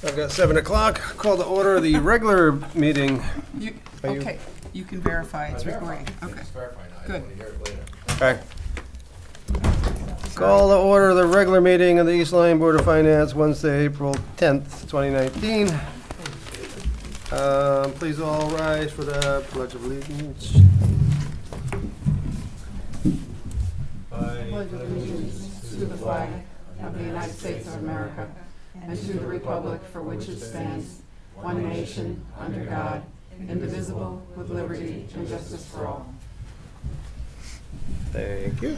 I've got 7 o'clock. Call to order the regular meeting. Okay, you can verify it's recording. Okay, good. Okay. Call to order the regular meeting of the East Lyme Board of Finance, Wednesday, April 10th, 2019. Please all rise for the Pledge of Allegiance. Pledge of allegiance to the flag of the United States of America and to the republic for which it stands, one nation, under God, indivisible, with liberty and justice for all. Thank you.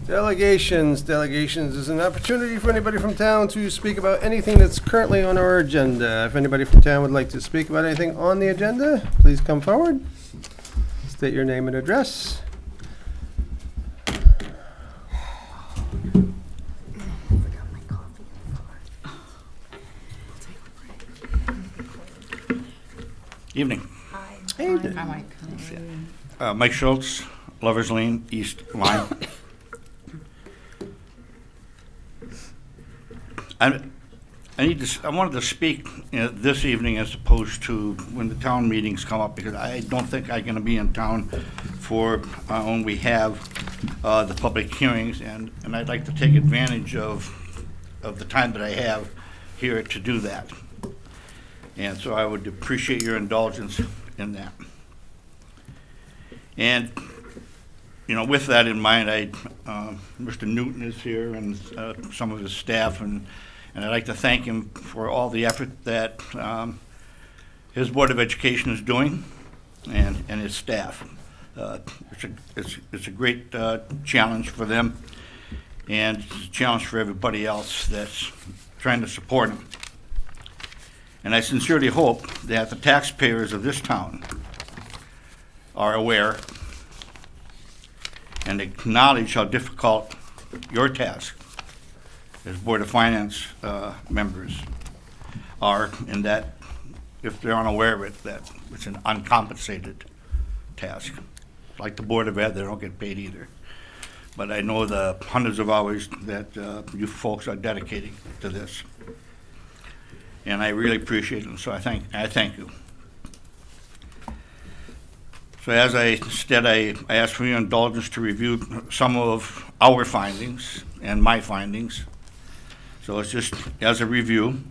Delegations. Delegations is an opportunity for anybody from town to speak about anything that's currently on our agenda. If anybody from town would like to speak about anything on the agenda, please come forward. State your name and address. Evening. Hey, Dan. Hi, Mike. Mike Schultz, Lover's Lane, East Lyme. I wanted to speak this evening as opposed to when the town meetings come up, because I don't think I'm going to be in town for when we have the public hearings, and I'd like to take advantage of the time that I have here to do that. And so I would appreciate your indulgence in that. And, you know, with that in mind, Mr. Newton is here and some of his staff, and I'd like to thank him for all the effort that his Board of Education is doing and his staff. It's a great challenge for them, and it's a challenge for everybody else that's trying to support him. And I sincerely hope that the taxpayers of this town are aware and acknowledge how difficult your task as Board of Finance members are, and that if they're unaware of it, that it's an uncompensated task. Like the Board of Ed, they don't get paid either. But I know the hundreds of hours that you folks are dedicating to this. And I really appreciate it, so I thank you. So as I said, I asked for your indulgence to review some of our findings and my findings. So it's just as a review.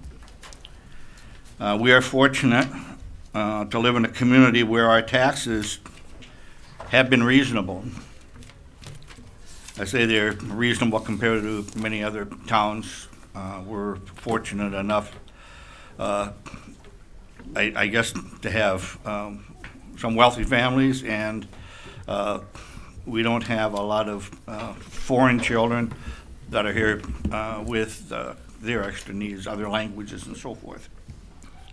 We are fortunate to live in a community where our taxes have been reasonable. I say they're reasonable compared to many other towns. We're fortunate enough I guess to have some wealthy families, and we don't have a lot of foreign children that are here with their extra needs, other languages and so forth.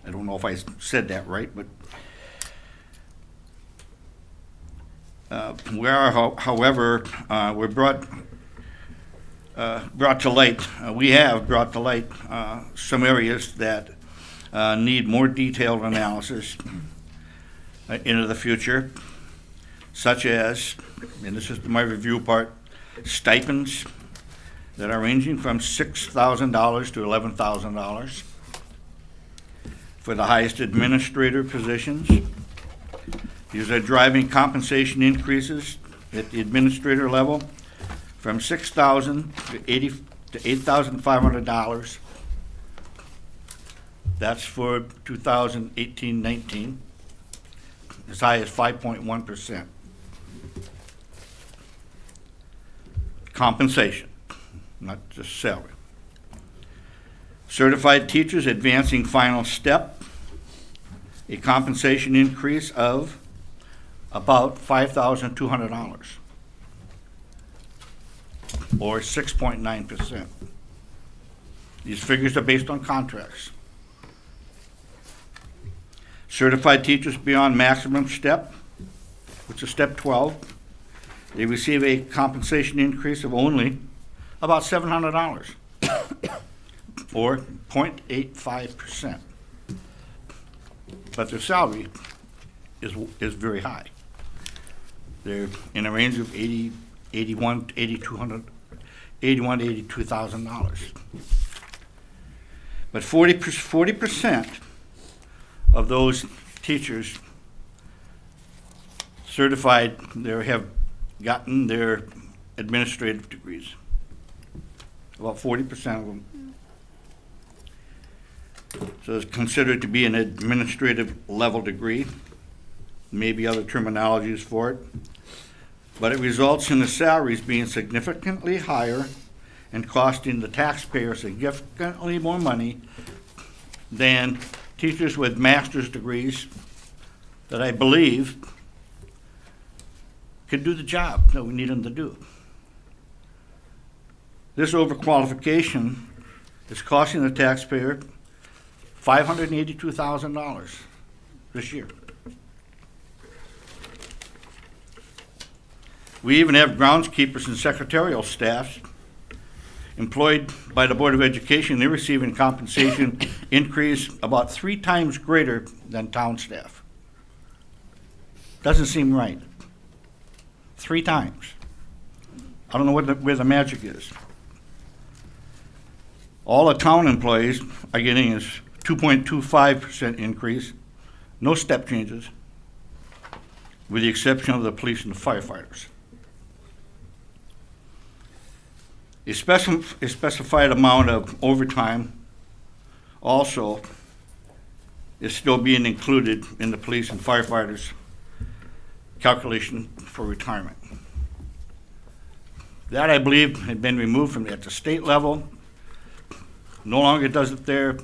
I don't know if I said that right, but we are, however, we're brought to light. We have brought to light some areas that need more detailed analysis into the future, such as, and this is my review part, stipends that are ranging from $6,000 to $11,000 for the highest administrator positions. These are driving compensation increases at the administrator level from $6,000 to $8,500. That's for 2018-19, as high as 5.1%. Compensation, not just salary. Certified teachers advancing final step, a compensation increase of about $5,200, or 6.9%. These figures are based on contracts. Certified teachers beyond maximum step, which is step 12, they receive a compensation increase of only about $700, or 0.85%. But their salary is very high. They're in a range of $81,000 to $82,000. But 40% of those teachers certified, they have gotten their administrative degrees. About 40% of them. So it's considered to be an administrative level degree, maybe other terminologies for it. But it results in the salaries being significantly higher and costing the taxpayer significantly more money than teachers with master's degrees that I believe could do the job that we need them to do. This overqualification is costing the taxpayer $582,000 this year. We even have groundskeepers and secretarial staffs employed by the Board of Education. They're receiving compensation increase about 3 times greater than town staff. Doesn't seem right. 3 times. I don't know where the magic is. All the town employees are getting is 2.25% increase, no step changes, with the exception of the police and the firefighters. A specified amount of overtime also is still being included in the police and firefighters' calculation for retirement. That, I believe, had been removed from at the state level. No longer does it there.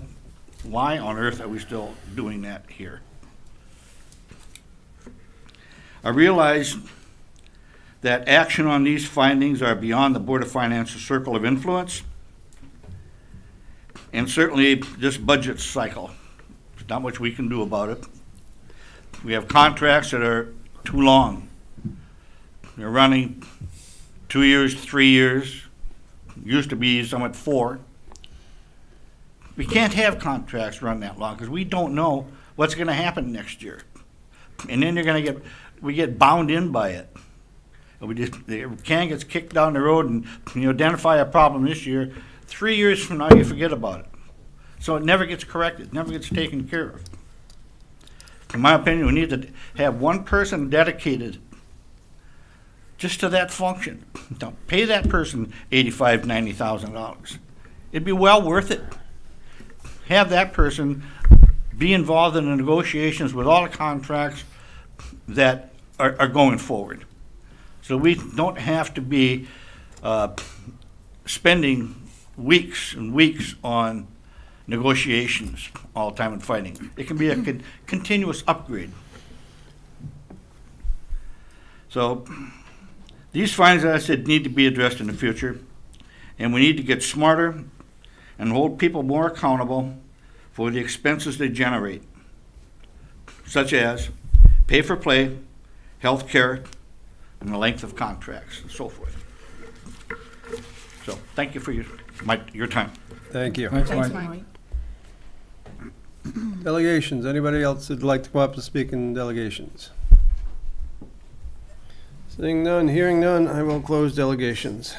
Why on earth are we still doing that here? I realize that action on these findings are beyond the Board of Finance's circle of influence, and certainly this budget cycle. There's not much we can do about it. We have contracts that are too long. They're running 2 years, 3 years, used to be somewhat 4. We can't have contracts run that long because we don't know what's going to happen next year. And then we get bound in by it. The can gets kicked down the road, and you identify a problem this year. 3 years from now, you forget about it. So it never gets corrected, never gets taken care of. In my opinion, we need to have one person dedicated just to that function. Don't pay that person $85,000, $90,000. It'd be well worth it. Have that person be involved in the negotiations with all the contracts that are going forward. So we don't have to be spending weeks and weeks on negotiations all the time and fighting. It can be a continuous upgrade. So these findings, as I said, need to be addressed in the future, and we need to get smarter and hold people more accountable for the expenses they generate, such as pay for play, health care, and the length of contracts, and so forth. So thank you for your time. Thank you. Thanks, Mike. Delegations, anybody else that'd like to come up to speak in delegations? Seeing none, hearing none, I will close delegations.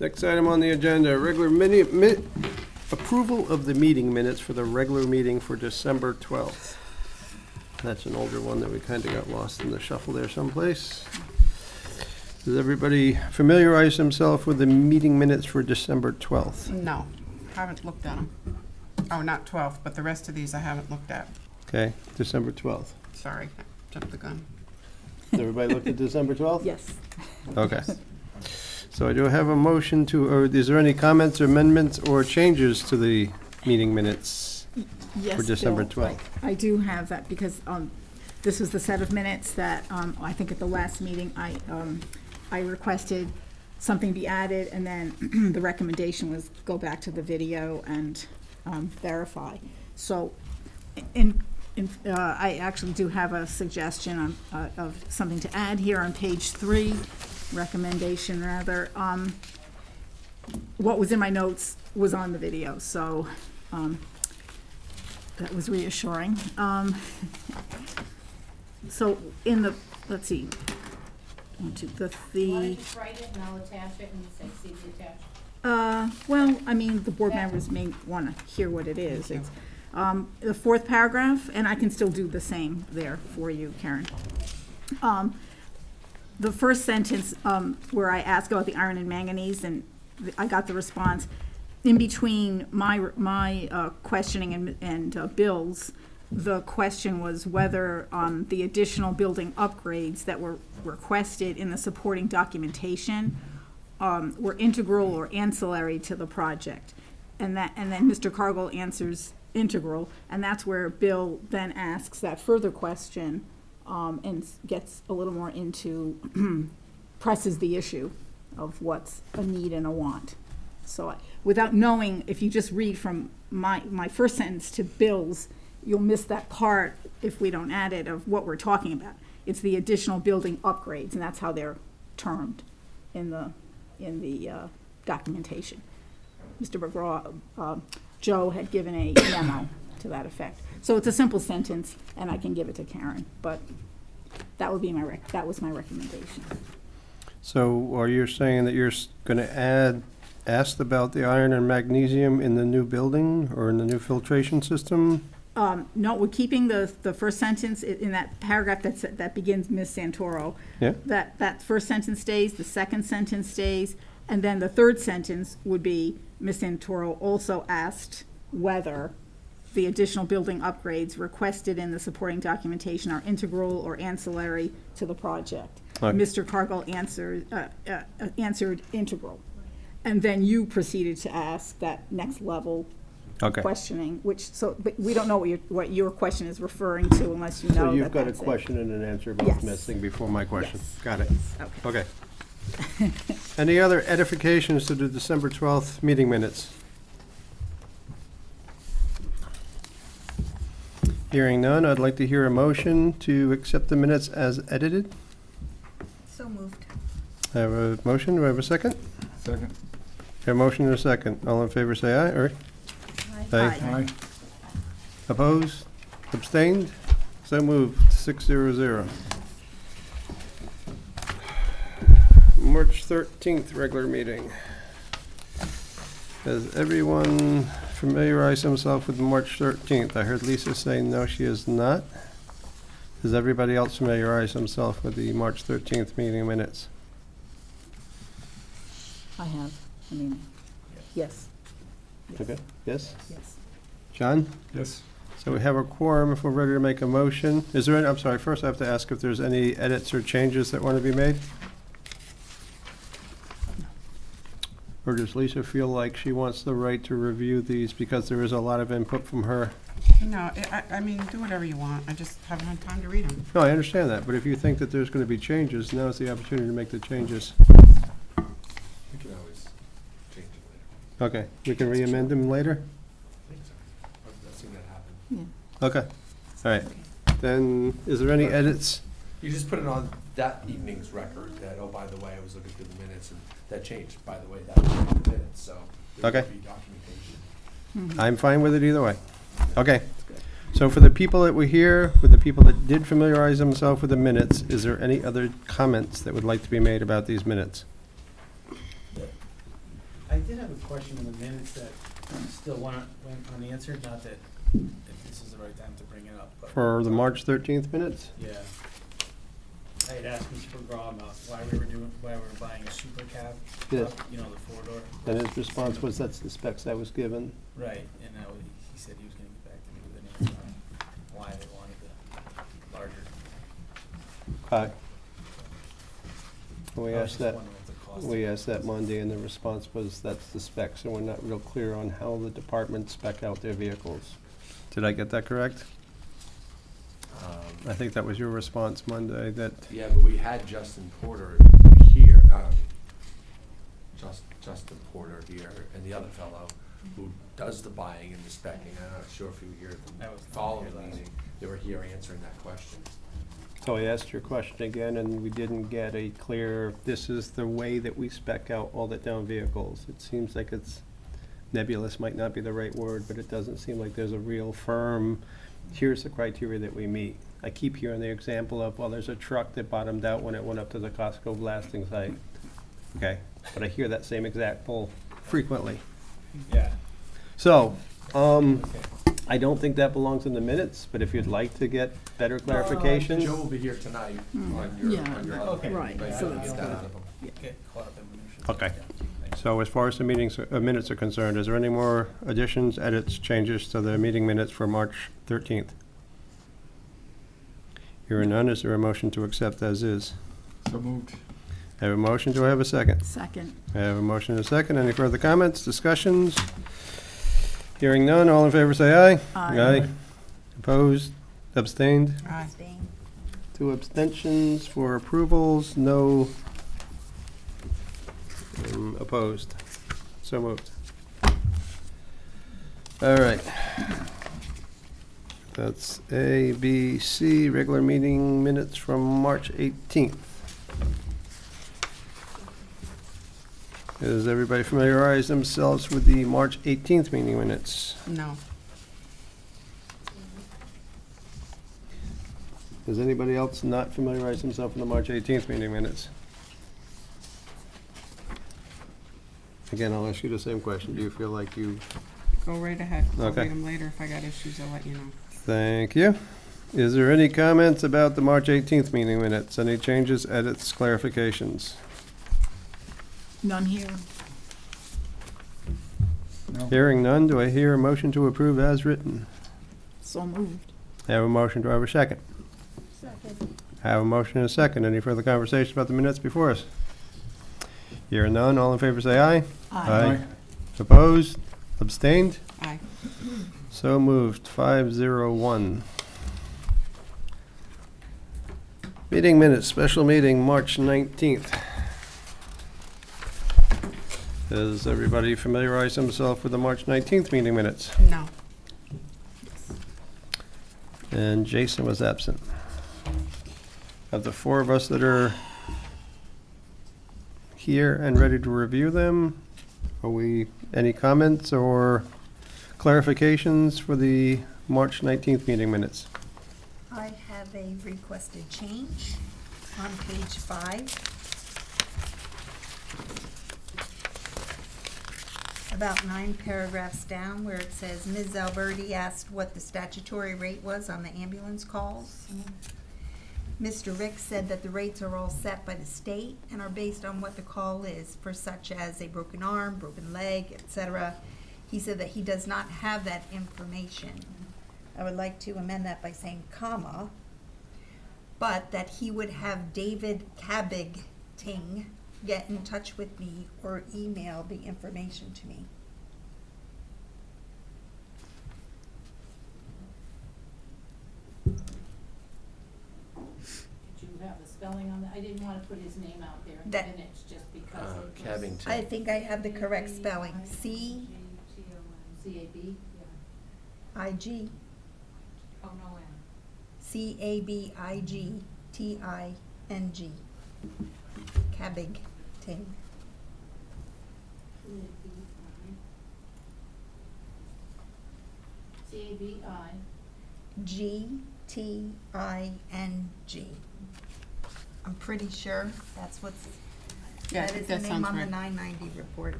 Next item on the agenda, approval of the meeting minutes for the regular meeting for December 12th. That's an older one that we kind of got lost in the shuffle there someplace. Does everybody familiarize themselves with the meeting minutes for December 12th? No, haven't looked at them. Oh, not 12th, but the rest of these I haven't looked at. Okay, December 12th. Sorry, jumped the gun. Has everybody looked at December 12th? Yes. Okay. So I do have a motion or is there any comments or amendments or changes to the meeting minutes Yes, for December Bill, 12th? I do have that because this was the set of minutes that I think at the last meeting I requested something be added, and then the recommendation was go back to the video and verify. So I actually do have a suggestion of something to add here on page 3, recommendation rather. What was in my notes was on the video, so that was reassuring. So in the, let's see, Want to just write it and I'll attach it and you say see the attached. Well, I mean, the board members may want to hear what it is. It's the fourth paragraph, and I can still do the same there for you, Karen. The first sentence, where I ask about the iron and manganese, and I got the response. In between my questioning and Bill's, the question was whether the additional building upgrades that were requested in the supporting documentation were integral or ancillary to the project. And then Mr. Cargill answers integral, and that's where Bill then asks that further question and gets a little more into, presses the issue of what's a need and a want. So without knowing, if you just read from my first sentence to Bill's, you'll miss that part if we don't add it of what we're talking about. It's the additional building upgrades, and that's how they're termed in the documentation. Mr. McGraw, Joe had given a memo to that effect. So it's a simple sentence, and I can give it to Karen, but that would be that was my recommendation. So are you saying that you're going to asked about the iron and magnesium in the new building or in the new filtration system? No, we're keeping the first sentence in that paragraph that begins Ms. Santoro. Yeah. That first sentence stays, the second sentence stays, and then the third sentence would be Ms. Santoro also asked whether the additional building upgrades requested in the supporting documentation are integral or ancillary to the project. Okay. Mr. Cargill answered integral. And then you proceeded to ask that next level Okay. questioning, but we don't know what your question is referring to unless you know So you've got a that's it. question and an answer both Yes. missing before my question. Yes. Got it. Okay. Okay. Any other edifications to the December 12th meeting minutes? Hearing none, I'd like to hear a motion to accept the minutes as edited. So moved. I have a motion. Do I have a second? Second. A motion and a second. All in favor, say aye. Or Aye. Aye. opposed? Abstained? So moved. 600. March 13th, regular meeting. Has everyone familiarized himself with March 13th? I heard Lisa say no, she is not. Does everybody else familiarize himself with the March 13th meeting minutes? I have, yes. Okay, yes? Yes. John? Yes. So we have a quorum if we're ready to make a motion. Is there any, I'm sorry, first I have to ask if there's any edits or changes that want to be made? Or does Lisa feel like she wants the right to review these because there is a lot of input from her? No, I mean, do whatever you want. I just haven't had time to read them. No, I understand that, but if you think that there's going to be changes, now is the opportunity to make the changes. We can always change it later. Okay, we can re-amend them later? I think so. I've seen that happen. Yeah. Okay, all right. Then, is there any edits? You just put it on that evening's record that, oh, by the way, I was looking through the minutes and that changed, by the way, that was in the minutes, so. there Okay. will be documentation. I'm fine with it either way. Okay. So for the people that were here, with the people that did familiarize themselves with the minutes, is there any other comments that would like to be made about these minutes? I did have a question in the minutes that still went unanswered, not that if this is the right time to bring it up, but. For the March 13th minutes? Yeah. I had asked Mr. McGraw about why we were buying a super cab. Yes. truck, you know, the four-door. And his response was, that's the specs I was given. Right, and he said he was gonna get back to me with an answer on why they wanted the larger. We I was asked just that, wondering what the cost we of it asked that was. Monday, and the response was, that's the specs, and we're not real clear on how the departments spec out their vehicles. Did I get that correct? I think that was your response Monday, that, Yeah, but we had Justin Porter here, Justin Porter here, and the other fellow who does the buying and the specking. I'm not sure if you were here at I the was not following here last meeting. They were here answering that question. so I asked your question again, and we didn't get a clear, this is the way that we spec out all the town vehicles. It seems like it's nebulous, might not be the right word, but it doesn't seem like there's a real firm, here's the criteria that we meet. I keep hearing the example of, well, there's a truck that bottomed out when it went up to the Costco blasting site. Okay, but I hear that same example frequently. Yeah. So, Okay. I don't think that belongs in the minutes, but if you'd like to get better clarification. Joe will be here tonight on your, Yeah, on your. okay. right, But so you'll that's get that good. out of him. Get caught up in minutia. Okay. Yeah, thanks. So as far as the minutes are concerned, is there any more additions, edits, changes to the meeting minutes for March 13th? Hearing none, is there a motion to accept as is? So moved. I have a motion, do I have a second? Second. I have a motion and a second. Any further comments, discussions? Hearing none, all in favor say aye. Aye. Opposed, abstained? Aye. 2 abstentions for approvals, no opposed. So moved. All right. That's A, B, C, regular meeting minutes from March 18th. Has everybody familiarized themselves with the March 18th meeting minutes? No. Does anybody else not familiarize themselves with the March 18th meeting minutes? Again, I'll ask you the same question. Do you feel like you... Go right ahead. I'll Okay. read them later. If I got issues, I'll let you know. Thank you. Is there any comments about the March 18th meeting minutes? Any changes, edits, clarifications? None here. No. Hearing none, do I hear a motion to approve as written? So moved. I have a motion. Do I have a second? Second. I have a motion and a second. Any further conversation about the minutes before us? Hearing none, all in favor say aye. Aye. Opposed? Abstained? Aye. So moved, 501. Meeting minutes, special meeting, March 19th. Has everybody familiarized themselves with the March 19th meeting minutes? No. And Jason was absent. Of the 4 of us that are here and ready to review them, any comments or clarifications for the March 19th meeting minutes? I have a requested change on page 5. About 9 paragraphs down where it says, Ms. Alberti asked what the statutory rate was on the ambulance calls. Mr. Rick said that the rates are all set by the state and are based on what the call is for such as a broken arm, broken leg, etc. He said that he does not have that information. I would like to amend that by saying comma, but that he would have David Cabig-Ting get in touch with me or email the information to me. Did you have the spelling on that? I didn't wanna put his name out there in That- minutes just because it was. Cabington. I think I have the correct spelling. C-I-G-T-I-N-G. C-A-B, yeah. Oh, no, N. C-A-B-I-G-T-I-N-G. Cabig-Ting. C-A-B-I. G-T-I-N-G. I'm pretty sure that's what's, Yeah, I that think is the that name sounds on the right. 990 report.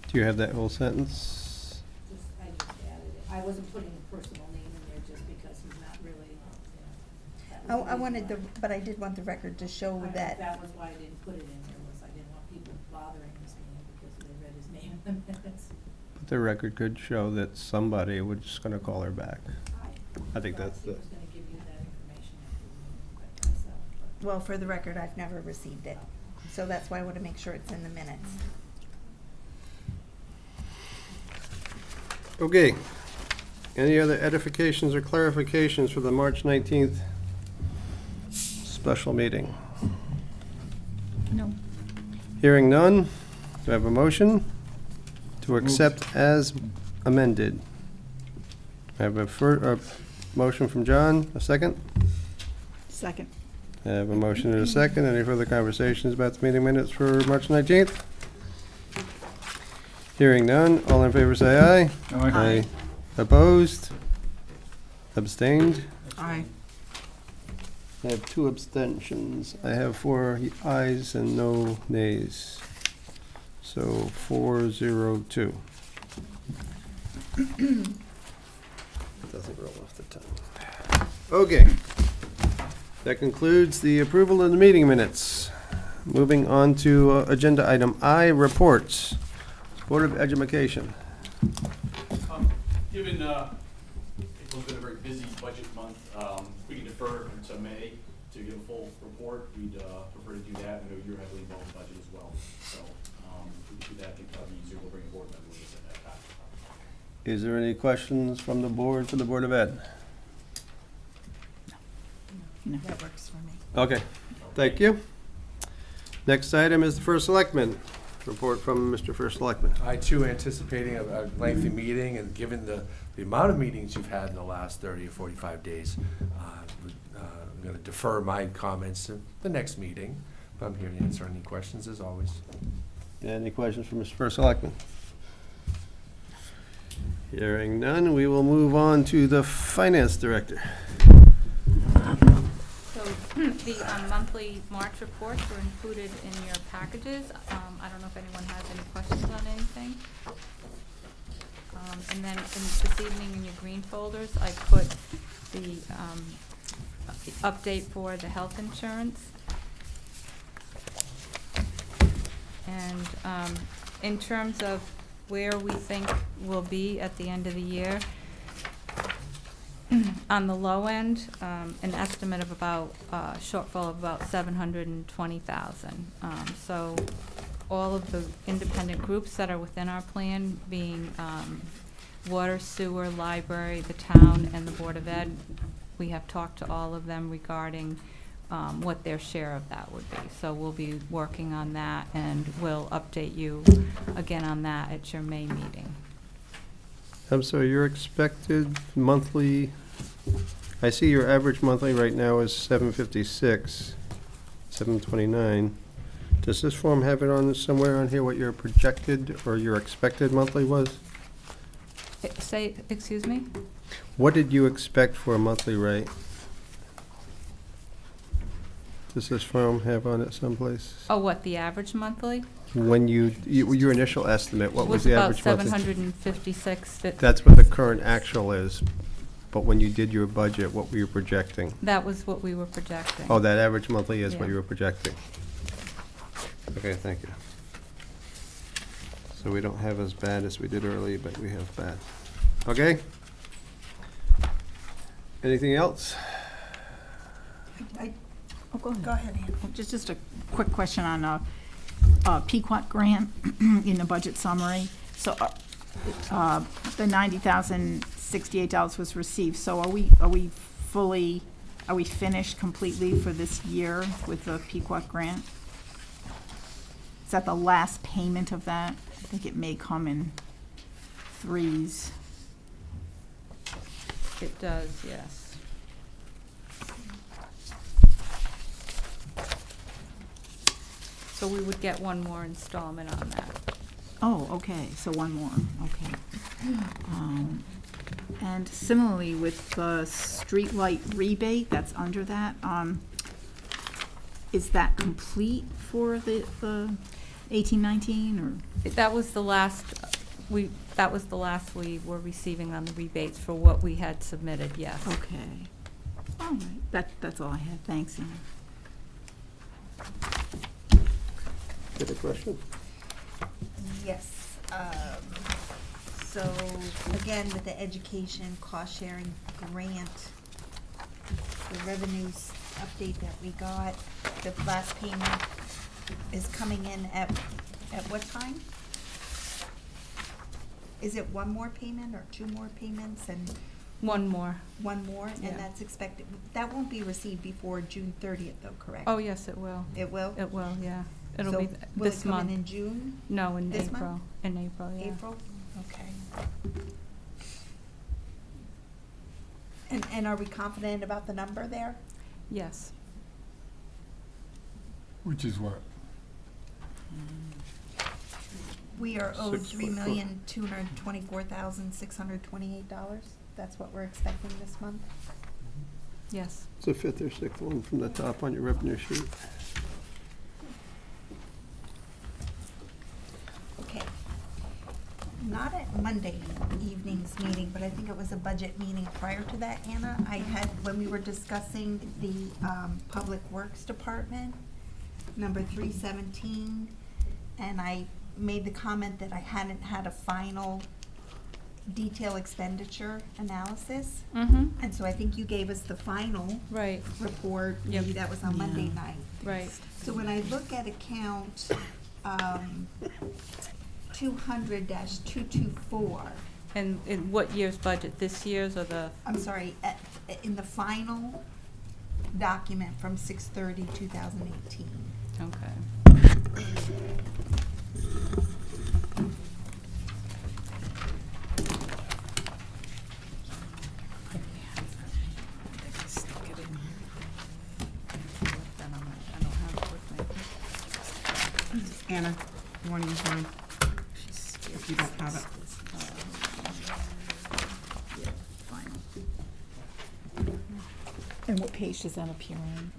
Do you have that whole sentence? I just added it. I wasn't putting a personal name in there just because he's not really, that was Oh, the I reason wanted why. but I did want the record to show that. That was why I didn't put it in there, was I didn't want people bothering this man because they read his name in the minutes. The record could show that somebody was just going to call her back. I think thought that's he the- was gonna give you that information after the meeting, but myself, but. Well, for the record, I've never received it. So that's why I want to make sure it's in the minutes. Okay. Any other edifications or clarifications for the March 19th special meeting? No. Hearing none, do I have a motion to accept as amended? I have a motion from John, a second? Second. I have a motion and a second. Any further conversations about the meeting minutes for March 19th? Hearing none, all in favor say aye. Aye. Opposed? Abstained? Aye. I have 2 abstentions. I have 4 ayes and no nays. So 402. Doesn't roll off the tongue. Okay. That concludes the approval of the meeting minutes. Moving on to agenda item I, reports. Board of Education. Given April's been a very busy budget month, we can defer until May to give a full report. We'd prefer to do that. I know you're heavily involved in the budget as well. So if we can do that, I think that'll be easier. We'll bring a board member with us at that time. Is there any questions from the board for the Board of Ed? No. That works for me. Okay, thank you. Next item is the First Selectman. Report from Mr. First Selectman. I too anticipating a lengthy meeting, and given the amount of meetings you've had in the last 30 or 45 days, I'm going to defer my comments to the next meeting. But I'm here to answer any questions as always. Any questions from Mr. First Selectman? Hearing none, we will move on to the Finance Director. So the monthly March reports were included in your packages. I don't know if anyone has any questions on anything. And then this evening in your green folders, I put the update for the health insurance. And in terms of where we think we'll be at the end of the year, on the low end, an estimate of about, shortfall of about 720,000. So all of the independent groups that are within our plan, being water, sewer, library, the town, and the Board of Ed, we have talked to all of them regarding what their share of that would be. So we'll be working on that, and we'll update you again on that at your May meeting. So your expected monthly, I see your average monthly right now is 756, 729. Does this form have it on somewhere on here what your projected or your expected monthly was? Say, excuse me? What did you expect for a monthly rate? Does this form have on it someplace? Oh, what, the average monthly? When your initial estimate, what was the average monthly? Was about 756. That's what the current actual is, but when you did your budget, what were you projecting? That was what we were projecting. Oh, that average monthly is what Yeah. you were projecting. Okay, thank you. So we don't have as bad as we did earlier, but we have bad. Okay? Anything else? Oh, go ahead. Go ahead, Ann. Just a quick question on Pequot grant in the budget summary. So the $90,068 was received. So are we finished completely for this year with the Pequot grant? Is that the last payment of that? I think it may come in threes. It does, yes. So we would get one more installment on that. Oh, okay, so one more, okay. And similarly with the streetlight rebate, that's under that, is that complete for the 18-19, or? That was the last, we were receiving on the rebates for what we had submitted, yes. Okay, all right, that's all I had, thanks, Ann. Get a question? Yes. So again, with the education cost-sharing grant, the revenues update that we got, the last payment is coming in at what time? Is it one more payment or two more payments and One more. one more? Yeah. And that's expected, that won't be received before June 30th though, correct? Oh, yes, it will. It will? It will, yeah. It'll So be will it this come in month. in June? No, in this April. month? In April, yeah. April? Okay. And are we confident about the number there? Yes. Which is what? We are owed $6.4. $3,224,628. That's what we're expecting this month. Yes. It's the fifth or sixth one from the top on your revenue sheet. Okay. Not at Monday evening's meeting, but I think it was a budget meeting prior to that, Anna. I had, when we were discussing the Public Works Department, number 317, and I made the comment that I hadn't had a final detail expenditure analysis. Mm-hmm. And so I think you gave us the final Right, report, Yep. maybe that was on Monday night. right. So when I look at account 200-224, And in what year's budget? This year's or the, I'm sorry, in the final document from 6/30/2018. okay. Anna, you want to use mine? If you don't have it. And what page does that appear on?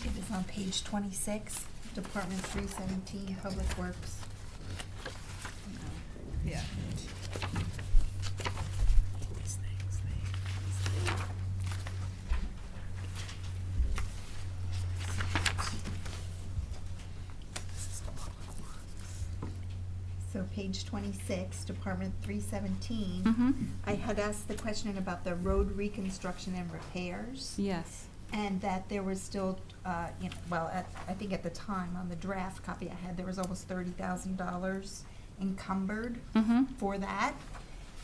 It is on page 26, Department 317, Public Works. Yeah. So page 26, Department 317. Mm-hmm. I had asked the question about the road reconstruction and repairs. Yes. And that there was still, I think at the time, on the draft copy I had, there was almost $30,000 encumbered Mm-hmm. for that.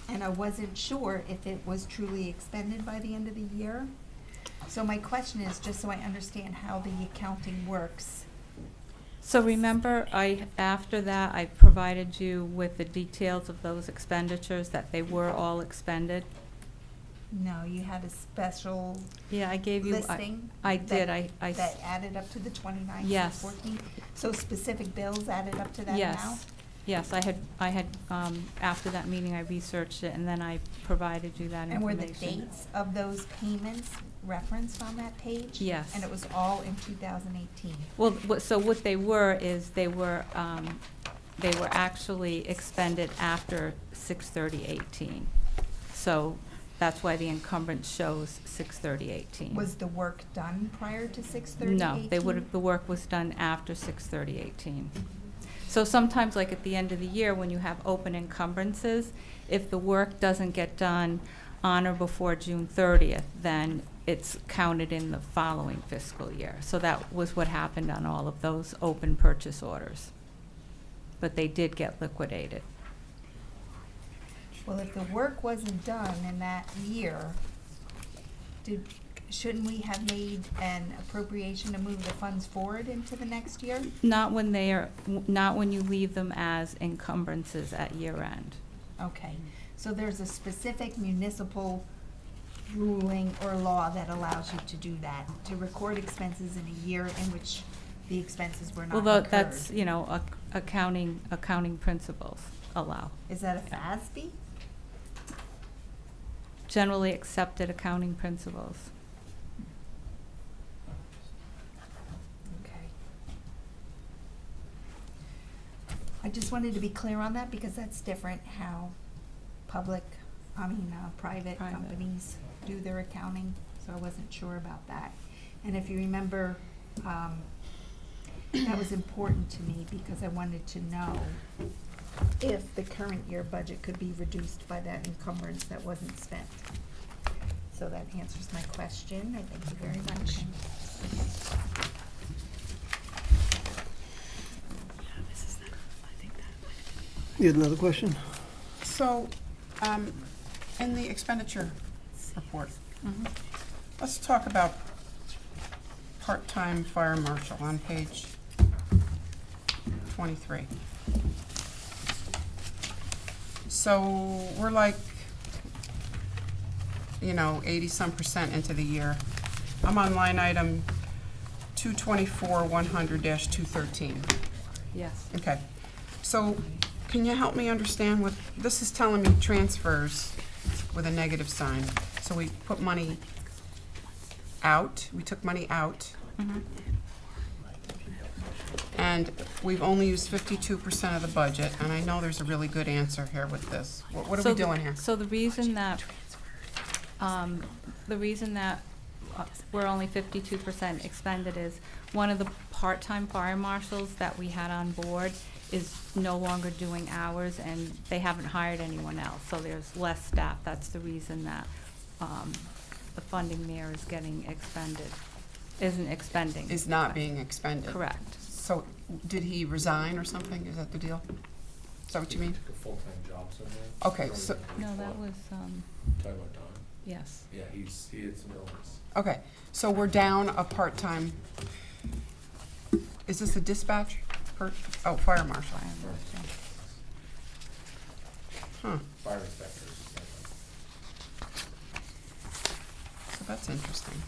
And I wasn't sure if it was truly expended by the end of the year. So my question is, just so I understand how the accounting works. So remember, after that, I provided you with the details of those expenditures, that they were all expended? No, you had a special Yeah, I gave you. listing. I did, that- I That added up to the 29, Yes. 14. So specific bills added up to that amount? Yes, yes, I had, after that meeting, I researched it, and then I provided you that And were information. the dates of those payments referenced on that page? Yes. And it was all in 2018? Well, so what they were is, they were actually expended after 6/30/18. So that's why the encumbrance shows 6/30/18. Was the work done prior to 6/30/18? No, the work was done after 6/30/18. So sometimes, like at the end of the year, when you have open encumbrances, if the work doesn't get done on or before June 30th, then it's counted in the following fiscal year. So that was what happened on all of those open purchase orders. But they did get liquidated. Well, if the work wasn't done in that year, shouldn't we have made an appropriation to move the funds forward into the next year? Not when you leave them as encumbrances at year end. Okay, so there's a specific municipal ruling or law that allows you to do that, to record expenses in a year in which the expenses were not Although incurred. that's, accounting principles allow. Is that a FASB? Generally accepted accounting principles. Okay. I just wanted to be clear on that because that's different how private Private. companies do their accounting, so I wasn't sure about that. And if you remember, that was important to me because I wanted to know if the current year budget could be reduced by that encumbrance that wasn't spent. So that answers my question. I thank you very much. You had another question? So, in the expenditure report, Mhm. let's talk about part-time fire marshal on page 23. So we're like, 80-some% into the year. I'm on line item 224-100-213. Yes. Okay, so can you help me understand what, this is telling me transfers with a negative sign. So we put money out, we took money out, Mhm. and we've only used 52% of the budget, and I know there's a really good answer here with this. What are So we the- doing here? So the reason that, we're only 52% expended is, one of the part-time fire marshals that we had on board is no longer doing hours, and they haven't hired anyone else, so there's less staff. That's the reason that the funding there is getting expended, isn't expending. Is not being expended. Correct. So, did he resign or something? Is that the deal? Is that what you mean? Took a full-time job somewhere. Okay, so, No, that was, Talking about Don? yes. Yeah, he had some illness. okay, so we're down a part-time, is this a dispatch? Oh, fire marshal. Fire marshal. Huh, Fire inspectors. so that's interesting.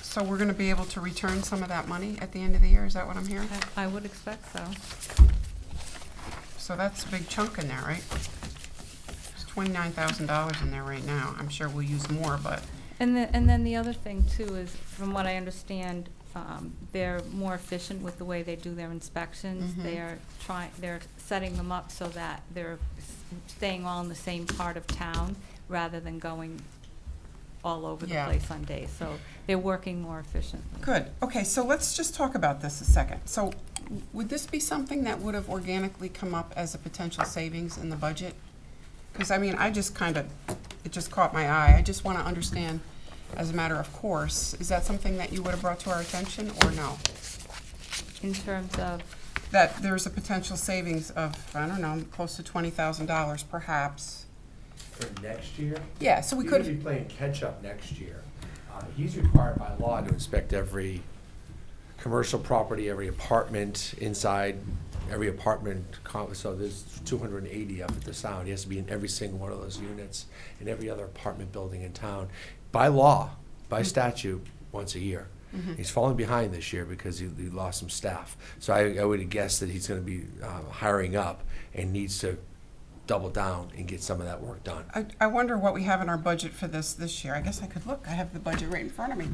So we're gonna be able to return some of that money at the end of the year, is that what I'm hearing? I would expect so. So that's a big chunk in there, right? There's $29,000 in there right now. I'm sure we'll use more, but, And then the other thing too is, from what I understand, they're more efficient with the way they do their inspections. Mhm. They're setting them up so that they're staying all in the same part of town rather than going all over the Yeah. place on days. So they're working more efficiently. good. Okay, so let's just talk about this a second. So would this be something that would have organically come up as a potential savings in the budget? Because, I mean, I just kind of, it just caught my eye. I just want to understand, as a matter of course, is that something that you would have brought to our attention, or no? In terms of, That there's a potential savings of, I don't know, close to $20,000 perhaps. For next year? Yeah, so we He's could gonna have, be playing catch-up next year. He's required by law to inspect every commercial property, every apartment inside, every apartment, so there's 280 up at the sound. He has to be in every single one of those units, in every other apartment building in town, by law, by statute, once a year. He's falling behind this year because he lost some staff. So I would guess that he's gonna be hiring up and needs to double down and get some of that work done. I wonder what we have in our budget for this year. I guess I could look. I have the budget right in front of me.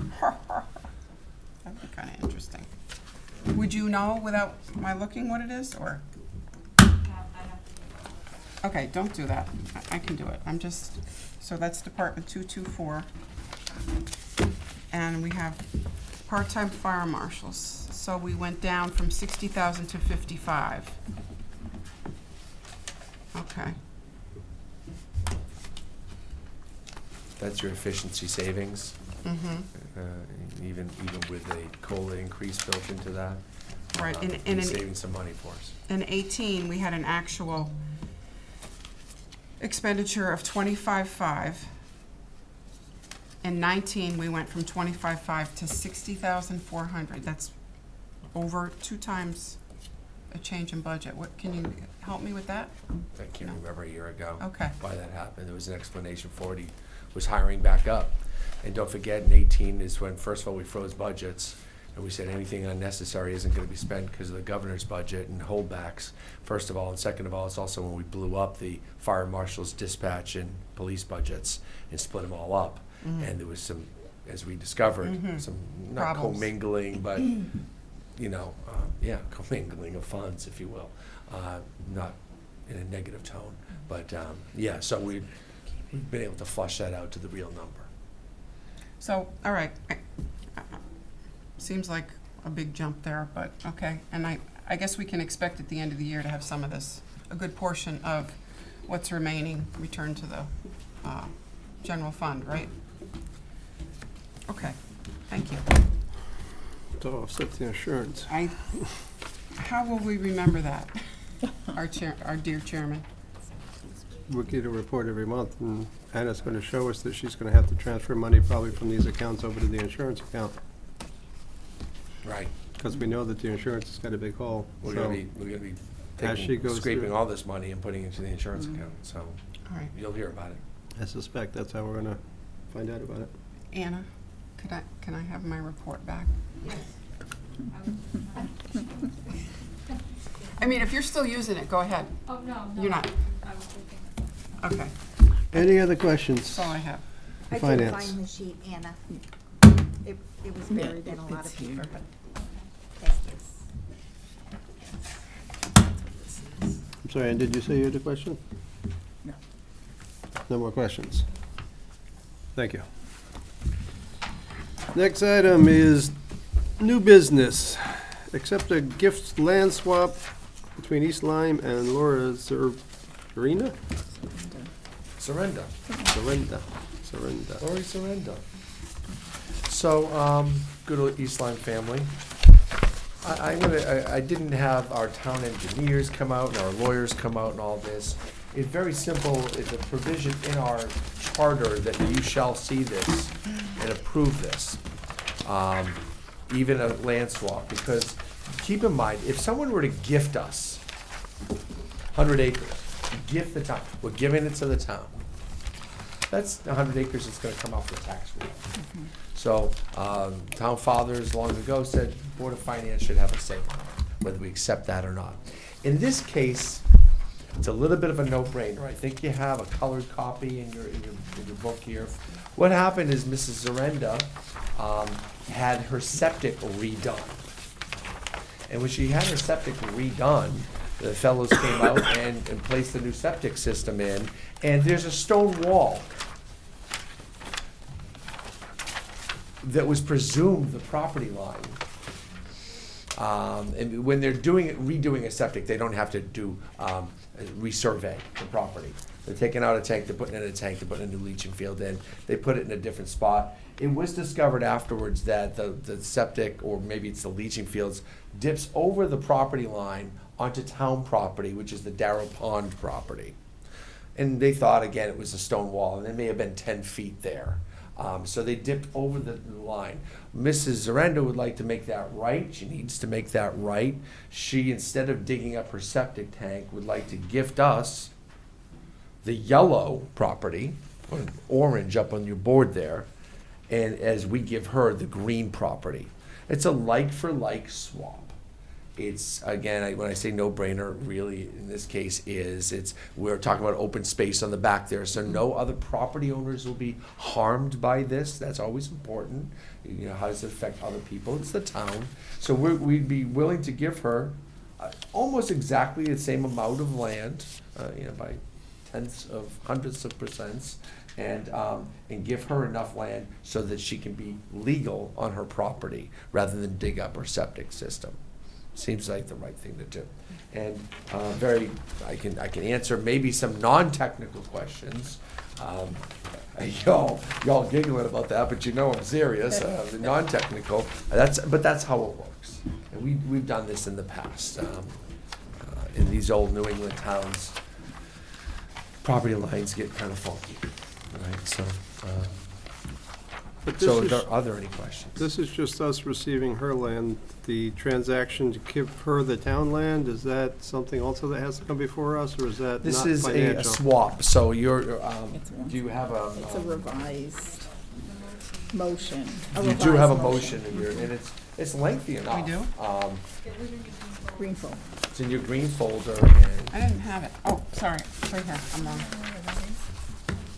That'd be kind of interesting. Would you know without my looking what it is, or? Okay, don't do that. I can do it. I'm just, so that's Department 224. And we have part-time fire marshals. So we went down from 60,000 to 55. Okay. That's your efficiency savings, Mm-hmm. even with a COLA increase built into that. Right, He's saving some money for us. In 18, we had an actual expenditure of 25.5. In 19, we went from 25.5 to 60,400. That's over 2 times a change in budget. What, can you help me with that? I can't remember a year ago. Okay. Why that happened. There was an explanation for it. He was hiring back up. And don't forget, in 18 is when, first of all, we froze budgets. And we said anything unnecessary isn't gonna be spent because of the governor's budget and holdbacks, first of all. And second of all, it's also when we blew up the fire marshal's dispatch and police budgets and split them all up. And there was some, as we discovered, some not Problems. commingling, but, commingling of funds, if you will. Not in a negative tone, but, so we've been able to flush that out to the real number. So, all right. Seems like a big jump there, but okay. And I guess we can expect at the end of the year to have some of this, a good portion of what's remaining returned to the general fund, right? Okay, thank you. To offset the insurance. How will we remember that, our dear chairman? We'll get a report every month, and Anna's gonna show us that she's gonna have to transfer money probably from these accounts over to the insurance account, Right. because we know that the insurance has got a big hole. We're So, gonna be as she goes scraping through- all this money and putting it into the insurance account, so All right, you'll hear about it. I suspect that's how we're gonna find out about it. Anna, can I have my report back? I mean, if you're still using it, go ahead. oh, no, You're not, I was thinking. okay, Any other questions? that's all I have. I couldn't Finance. find the sheet, Anna. It was buried in a lot of It's here. paper, but that's this. I'm sorry, and did you say you had a question? No. No more questions? Thank you. Next item is new business. Accept a gift land swap between East Lyme and Laura Serena? Surrender. Surrender. Lori Surrender. So, good old East Lyme family. I didn't have our town engineers come out and our lawyers come out and all this. It's very simple. It's a provision in our charter that you shall see this and approve this. Even a land swap, because keep in mind, if someone were to gift us 100 acres, gift the town, we're giving it to the town. That's 100 acres that's gonna come off the tax roll. So, town fathers long ago said Board of Finance should have a say on it, whether we accept that or not. In this case, it's a little bit of a no-brainer. I think you have a colored copy in your book here. What happened is Mrs. Zarenda had her septic redone. And when she had her septic redone, the fellows came out and placed the new septic system in, and there's a stone wall that was presumed the property line. And when they're redoing a septic, they don't have to do resurvey the property. They're taking out a tank, they're putting in a tank, they're putting a new leaching field in, they put it in a different spot. It was discovered afterwards that the septic, or maybe it's the leaching fields, dips over the property line onto town property, which is the Darrow Pond property. And they thought, again, it was a stone wall, and it may have been 10 feet there. So they dipped over the line. Mrs. Zarenda would like to make that right. She needs to make that right. She, instead of digging up her septic tank, would like to gift us the yellow property, or orange up on your board there, and as we give her the green property. It's a like-for-like swap. It's, again, when I say no-brainer, really, in this case, we're talking about open space on the back there, so no other property owners will be harmed by this. That's always important. You know, how does it affect other people? It's the town. So we'd be willing to give her almost exactly the same amount of land, by hundreds of percents, and give her enough land so that she can be legal on her property rather than dig up her septic system. Seems like the right thing to do. And I can answer maybe some non-technical questions. Y'all giggling about that, but you know I'm serious. The non-technical, but that's how it works. And we've done this in the past. In these old New England towns, property lines get kind of funky, right? So, But this is- are there any questions? This is just us receiving her land. The transaction to give her the town land, is that something also that has to come before us, or is that This not is a financial? swap, so you're, It's one. do you have a? It's a revised motion. You do have a motion in your, and it's lengthy enough. We do? Green folder. It's in your green folder, and I didn't have it. Oh, sorry, it's right here, I'm wrong.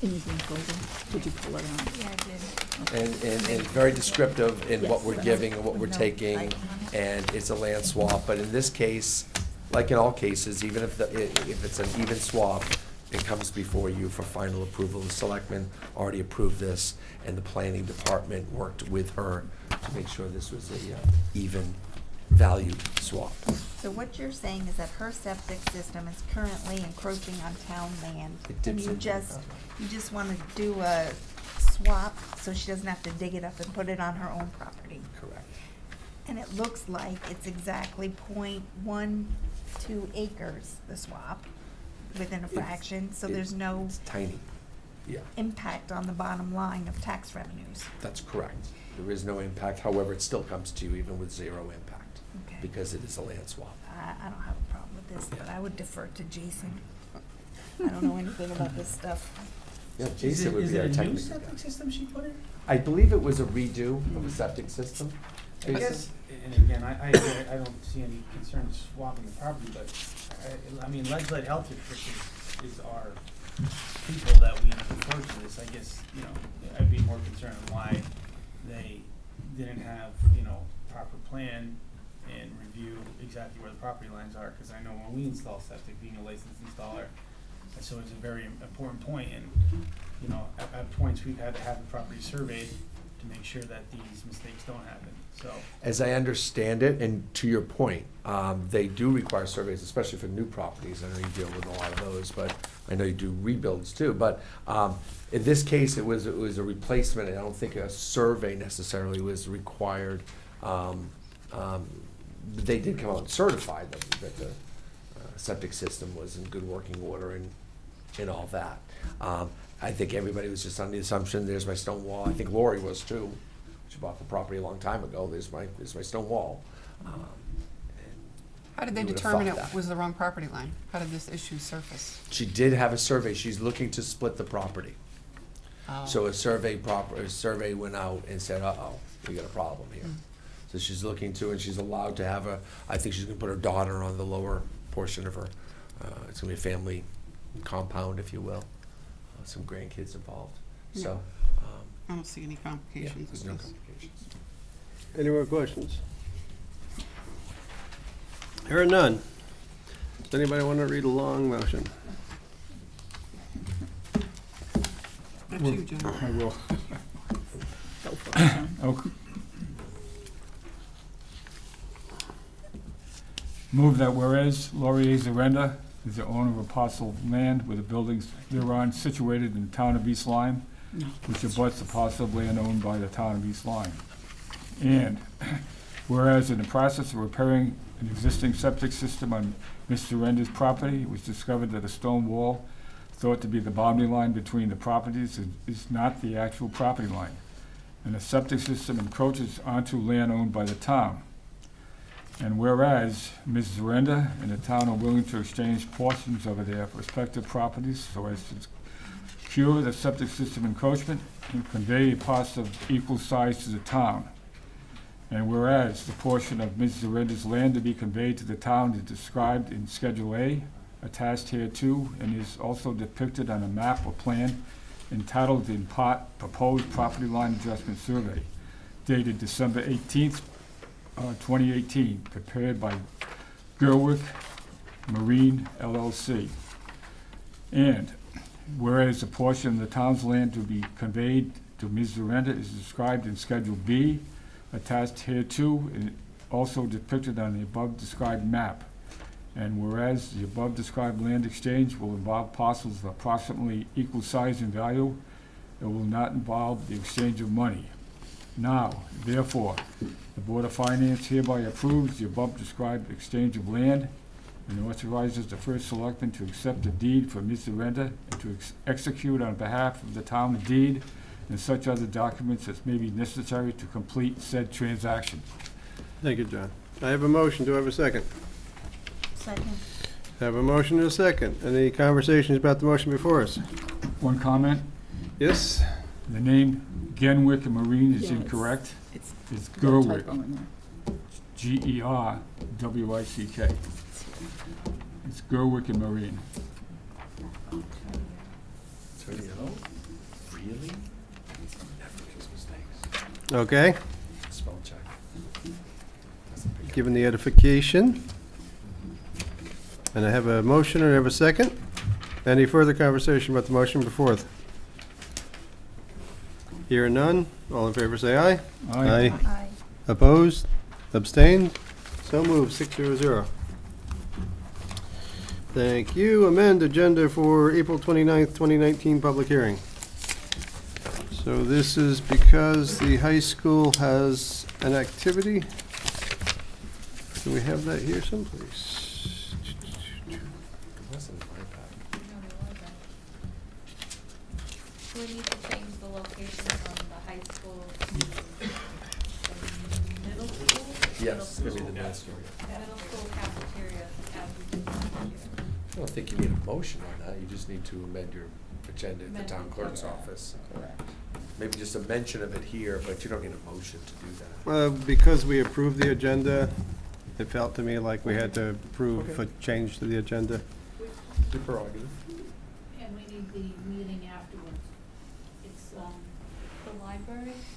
In your green folder. Did you pull it out? Yeah, I did. and it's very descriptive in what we're Yes. giving and what we're taking, and it's a land swap. But in this case, like in all cases, even if it's an even swap, it comes before you for final approval. The selectmen already approved this, and the planning department worked with her to make sure this was a even valued swap. So what you're saying is that her septic system is currently encroaching on town land. It And dips you into you just want to do a swap so she doesn't have to dig it up and put it on her own property. Correct. And it looks like it's exactly 0.12 acres, the swap, within a fraction, so there's no It's tiny. Yeah, impact on the bottom line of tax revenues. that's correct. There is no impact, however, it still comes to you even with zero impact, Okay. because it is a land swap. I don't have a problem with this, but I would defer to Jason. I don't know anything about this stuff. Yeah, Jason would be our technical Is it a new septic guy. system she put in? I believe it was a redo of a septic system. I Jason? guess, and again, I don't see any concern swapping the property, but I mean, lead Health District is our people that we refer to this, I guess, you know, I'd be more concerned on why they didn't have, you know, proper plan and review exactly where the property lines are, because I know when we install septic, being a licensed installer, that's always a very important point, and, you know, at points, we've had to have the property surveyed to make sure that these mistakes don't happen, so. As I understand it, and to your point, they do require surveys, especially for new properties. I know you deal with a lot of those, but I know you do rebuilds too. But in this case, it was a replacement, and I don't think a survey necessarily was required. They did come out and certify that the septic system was in good working order and all that. I think everybody was just on the assumption, there's my stone wall. I think Lori was too. She bought the property a long time ago. There's my stone wall. How did they You would've determine thought it that. was the wrong property line? How did this issue surface? She did have a survey. She's looking to split the property. Oh. So a survey went out and said, uh-oh, we got a problem here. So she's looking to, and she's allowed to have I think she's gonna put her daughter on the lower portion of her, it's gonna be a family compound, if you will. Some grandkids involved, so. I don't see any Yeah, complications there's with no this. complications. Any more questions? Hearing none. Does anybody want to read a long motion? That's you, John. I will. Go for it, John. Okay. Move that whereas Laurier Zarenda is the owner of a parcel of land with the buildings thereon situated in the town of East Lyme, which abuts the parcel of land owned by the town of East Lyme. And whereas in the process of repairing an existing septic system on Mr. Zarenda's property, it was discovered that a stone wall thought to be the boundary line between the properties is not the actual property line, and the septic system encroaches onto land owned by the town. And whereas Ms. Zarenda and the town are willing to exchange portions of their respective properties so as to cure the septic system encroachment and convey a parcel of equal size to the town. And whereas the portion of Ms. Zarenda's land to be conveyed to the town is described in Schedule A, attached hereto, and is also depicted on a map or plan entitled in part Proposed Property Line Adjustment Survey, dated December 18th, 2018, prepared by Gerwick Marine LLC. And whereas a portion of the town's land to be conveyed to Ms. Zarenda is described in Schedule B, attached hereto, and also depicted on the above described map. And whereas the above described land exchange will involve parcels of approximately equal size and value, it will not involve the exchange of money. Now, therefore, the Board of Finance hereby approves the above described exchange of land and authorizes the first selectman to accept the deed for Ms. Zarenda and to execute on behalf of the town the deed and such other documents as may be necessary to complete said transaction. Thank you, John. I have a motion. Do I have a second? Second. I have a motion and a second. Any conversations about the motion before us? One comment, Yes? the name Genwick Marine is Yeah, incorrect. It's It's got a Gerwick, typo in there. Gerwick. It's Gerwick and Marine. Really? Never makes mistakes. Okay. Spell check. Doesn't pick up. Given the edification. And I have a motion and I have a second. Any further conversation about the motion before us? Hearing none. All in favor say aye. Aye. Aye. Opposed? Abstained? So moved, 600. Thank you. Amend agenda for April 29th, 2019 public hearing. So this is because the high school has an activity. Do we have that here someplace? That's in my pack. We need to change the location from the high school to the middle school? Yes, it's Middle gonna be the school. next one. Middle school cafeteria as we did last year. I don't think you need a motion on that. You just need to amend your agenda at Amend the town it. clerk's office. Maybe just a mention of it here, but you don't need a motion to do that. Because we approved the agenda, it felt to me like we had to approve a change to the agenda. Your prerogative. And we need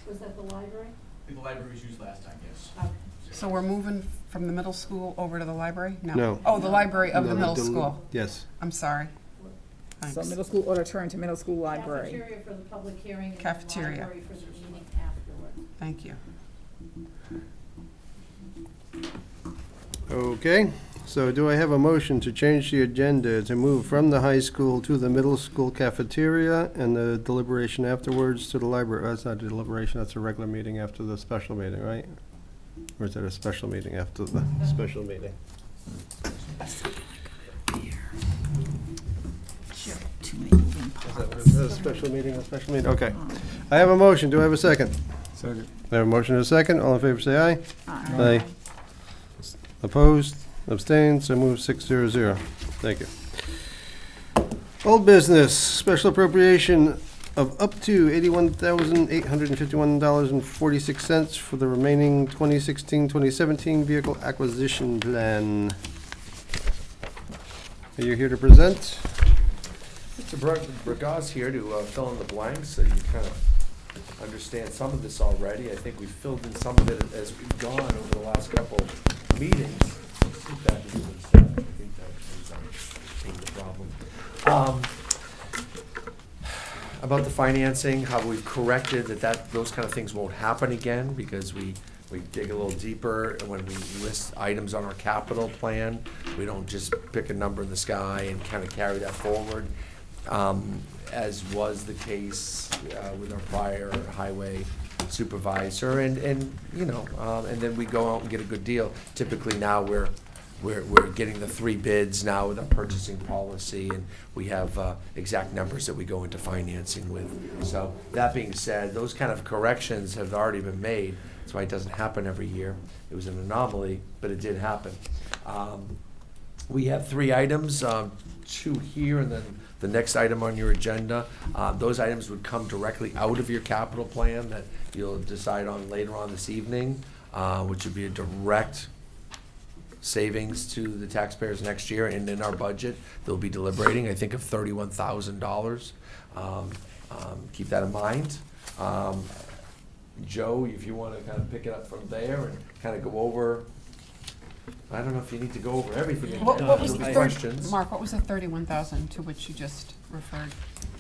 Was that the library? I think the library was used last time, yes. Okay. So we're moving from the middle school over to the library? No. Oh, the library of No, the middle the- school. Yes. I'm sorry. So Thanks. middle school auditorium to middle school library. Cafeteria for the public hearing and then Cafeteria. library for the meeting afterward. Thank you. Okay, so do I have a motion to change the agenda to move from the high school to the middle school cafeteria and the deliberation afterwards to the library? That's not a deliberation, that's a regular meeting after the special meeting, right? Or is that a special meeting after the special meeting? Too many moving parts. Is that a special meeting, okay. I have a motion, do I have a second? Second. I have a motion and a second, all in favor say aye. Aye. Opposed, abstained, so moved 600. Thank you. Old business, special appropriation of up to $81,851.46 for the remaining 2016-2017 vehicle acquisition plan. Are you here to present? Mr. Braga's here to fill in the blanks, so you kind of understand some of this already. I think we've filled in some of it as we've gone over the last couple meetings. I think that is the problem. About the financing, how we've corrected that those kind of things won't happen again, because we dig a little deeper, and when we list items on our capital plan, we don't just pick a number in the sky and kind of carry that forward. As was the case with our prior highway supervisor, and then we go out and get a good deal. Typically now we're getting the 3 bids now with our purchasing policy, and we have exact numbers that we go into financing with. So that being said, those kind of corrections have already been made. That's why it doesn't happen every year. It was an anomaly, but it did happen. We have 3 items, 2 here, and then the next item on your agenda. Those items would come directly out of your capital plan that you'll decide on later on this evening, which would be a direct savings to the taxpayers next year. And in our budget, they'll be deliberating, I think, of $31,000. Keep that in mind. Joe, if you want to kind of pick it up from there and kind of go over, I don't know if you need to go over everything. What was There'll the be third, questions. Mark, what was the 31,000 to which you just referred?